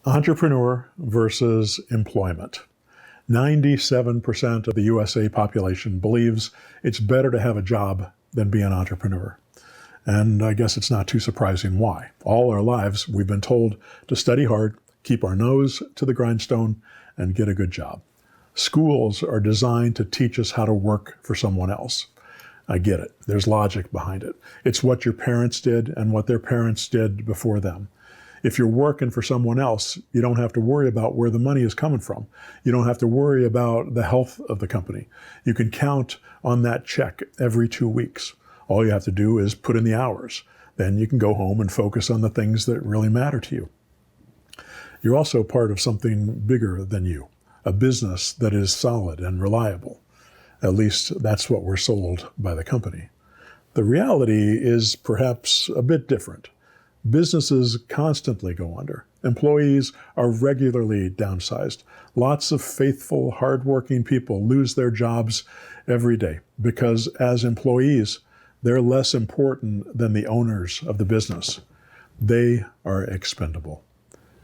Entrepreneur versus employment. 97% of the USA population believes it's better to have a job than be an entrepreneur. And I guess it's not too surprising why. All our lives, we've been told to study hard, keep our nose to the grindstone, and get a good job. Schools are designed to teach us how to work for someone else. I get it. There's logic behind it. It's what your parents did and what their parents did before them. If you're working for someone else, you don't have to worry about where the money is coming from. You don't have to worry about the health of the company. You can count on that check every 2 weeks. All you have to do is put in the hours. Then you can go home and focus on the things that really matter to you. You're also part of something bigger than you, a business that is solid and reliable. At least that's what we're sold by the company. The reality is perhaps a bit different. Businesses constantly go under. Employees are regularly downsized. Lots of faithful, hardworking people lose their jobs every day because as employees, they're less important than the owners of the business. They are expendable.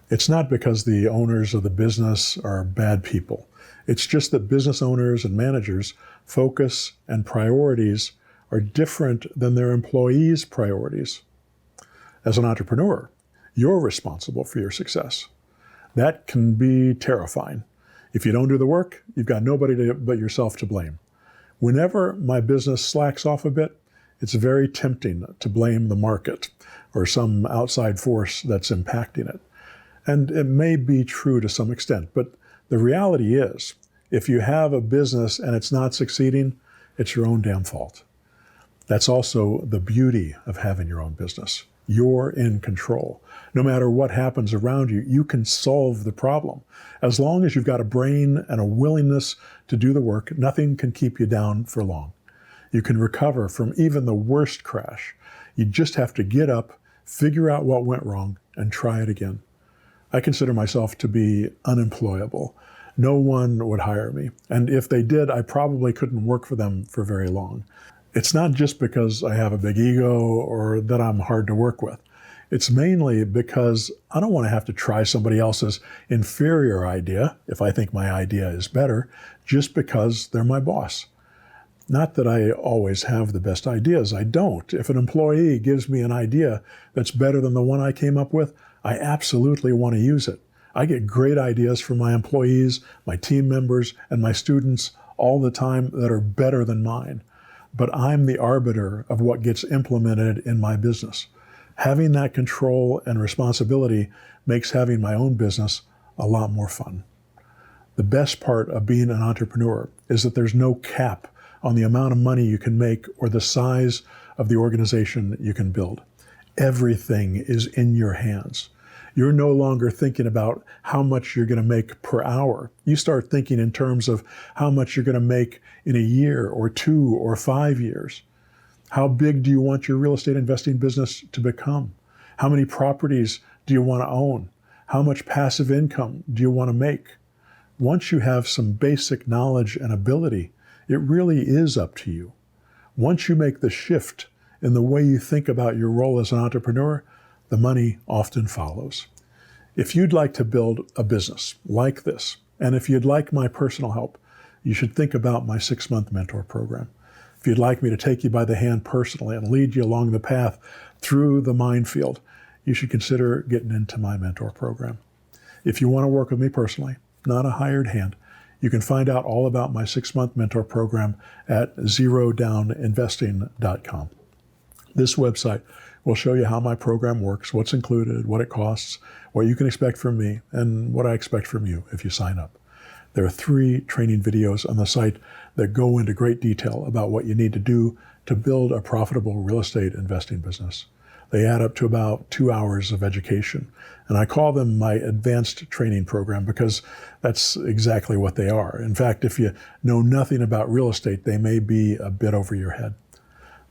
It's not because the owners of the business are bad people. It's just that business owners and managers' focus and priorities are different than their employees' priorities. As an entrepreneur, you're responsible for your success. That can be terrifying. If you don't do the work, you've got nobody but yourself to blame. Whenever my business slacks off a bit, it's very tempting to blame the market or some outside force that's impacting it. And it may be true to some extent, but the reality is, if you have a business and it's not succeeding, it's your own damn fault. That's also the beauty of having your own business. You're in control. No matter what happens around you, you can solve the problem. As long as you've got a brain and a willingness to do the work, nothing can keep you down for long. You can recover from even the worst crash. You just have to get up, figure out what went wrong, and try it again. I consider myself to be unemployable. No one would hire me. And if they did, I probably couldn't work for them for very long. It's not just because I have a big ego or that I'm hard to work with. It's mainly because I don't want to have to try somebody else's inferior idea, if I think my idea is better, just because they're my boss. Not that I always have the best ideas. I don't. If an employee gives me an idea that's better than the one I came up with, I absolutely want to use it. I get great ideas from my employees, my team members, and my students all the time that are better than mine. But I'm the arbiter of what gets implemented in my business. Having that control and responsibility makes having my own business a lot more fun. The best part of being an entrepreneur is that there's no cap on the amount of money you can make or the size of the organization you can build. Everything is in your hands. You're no longer thinking about how much you're going to make per hour. You start thinking in terms of how much you're going to make in a year or 2 or 5 years. How big do you want your real estate investing business to become? How many properties do you want to own? How much passive income do you want to make? Once you have some basic knowledge and ability, it really is up to you. Once you make the shift in the way you think about your role as an entrepreneur, the money often follows. If you'd like to build a business like this, and if you'd like my personal help, you should think about my 6-month mentor program. If you'd like me to take you by the hand personally and lead you along the path through the minefield, you should consider getting into my mentor program. If you want to work with me personally, not a hired hand, you can find out all about my 6-month mentor program at zerodowninvesting.com. This website will show you how my program works, what's included, what it costs, what you can expect from me, and what I expect from you if you sign up. There are 3 training videos on the site that go into great detail about what you need to do to build a profitable real estate investing business. They add up to about 2 hours of education, and I call them my advanced training program because that's exactly what they are. In fact, if you know nothing about real estate, they may be a bit over your head.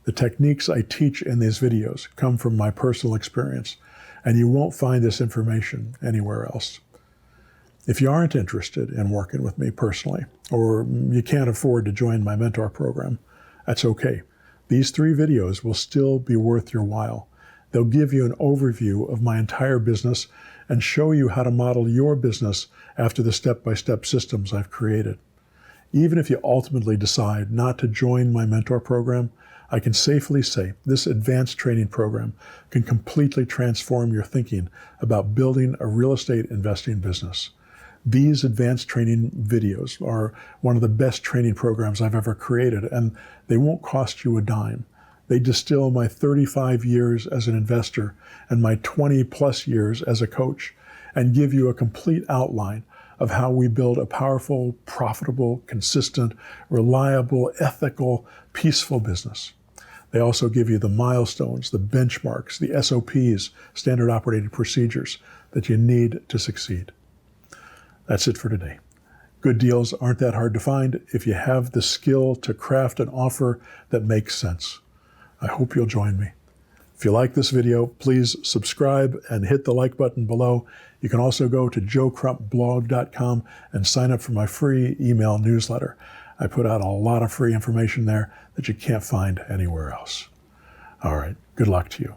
The techniques I teach in these videos come from my personal experience, and you won't find this information anywhere else. If you aren't interested in working with me personally, or you can't afford to join my mentor program, that's okay. These 3 videos will still be worth your while. They'll give you an overview of my entire business and show you how to model your business after the step-by-step systems I've created. Even if you ultimately decide not to join my mentor program, I can safely say this advanced training program can completely transform your thinking about building a real estate investing business. These advanced training videos are one of the best training programs I've ever created, and they won't cost you a dime. They distill my 35 years as an investor and my 20 plus years as a coach and give you a complete outline of how we build a powerful, profitable, consistent, reliable, ethical, peaceful business. They also give you the milestones, the benchmarks, the SOPs, standard operating procedures that you need to succeed. That's it for today. Good deals aren't that hard to find if you have the skill to craft an offer that makes sense. I hope you'll join me. If you like this video, please subscribe and hit the like button below. You can also go to joecrumpblog.com and sign up for my free email newsletter. I put out a lot of free information there that you can't find anywhere else. All right, good luck to you.